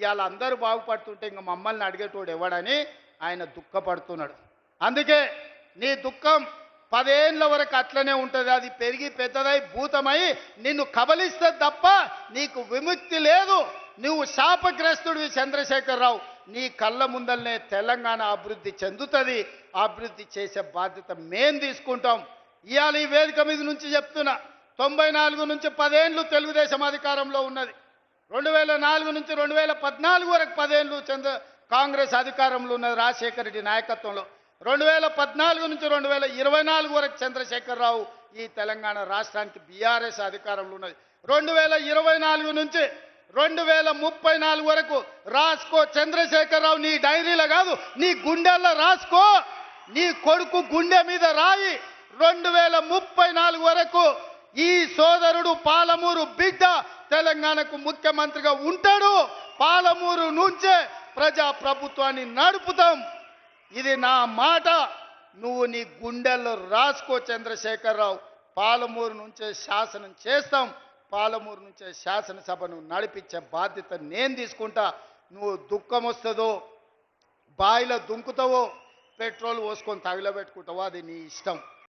ఇవాళ అందరూ బాగుపడుతుంటే ఇంక మమ్మల్ని అడిగేటోడు ఎవడని ఆయన దుఃఖపడుతున్నాడు. అందుకే నీ దుఃఖం 10 ఏళ్ళ వరకు అట్లనే ఉంటుంది. అది పెరిగి పెద్దదై భూతమై నిన్ను కబలిస్తుంది తప్ప నీకు విముక్తి లేదు. నువ్వు శాపగ్రస్తుడివి చంద్రశేఖరరావు. నీ కళ్ళ ముందల్నే తెలంగాణ అభివృద్ధి చెందుతుంది. అభివృద్ధి చేసే బాధ్యత మేం తీసుకుంటాం. ఇవాళ ఈ వేదిక మీద నుంచి చెప్తున్నా, 94 నుంచి 10 ఏళ్ళు తెలుగుదేశం అధికారంలో ఉన్నది. 2004 నుంచి 2014 వరకు 10 ఏళ్ళు కాంగ్రెస్ అధికారంలో ఉన్నది రాజశేఖర రెడ్డి నాయకత్వంలో. 2014 నుంచి 2024 వరకు చంద్రశేఖరరావు ఈ తెలంగాణ రాష్ట్రానికి బీఆర్ఎస్ అధికారంలో ఉన్నది. 2024 నుంచి 2034 వరకు రాసుకో చంద్రశేఖరరావు. నీ డైరీలో కాదు, నీ గుండెల్లో రాసుకో. నీ కొడుకు గుండె మీద రాయి. 2034 వరకు ఈ సోదరుడు పాలమూరు బిడ్డ తెలంగాణకు ముఖ్యమంత్రిగా ఉంటాడు. పాలమూరు నుంచే ప్రజా ప్రభుత్వాన్ని నడుపుతాం. ఇది నా మాట. నువ్వు నీ గుండెల్లో రాసుకో చంద్రశేఖరరావు. పాలమూరు నుంచే శాసనం చేస్తాం. పాలమూరు నుంచే శాసనసభను నడిపించే బాధ్యత నేను తీసుకుంటా. నువ్వు దుఃఖం వస్తుందో, బాయిలో దుంకుతావో, పెట్రోల్ పోసుకొని తగిలబెట్టుకుంటావో అది నీ ఇష్టం.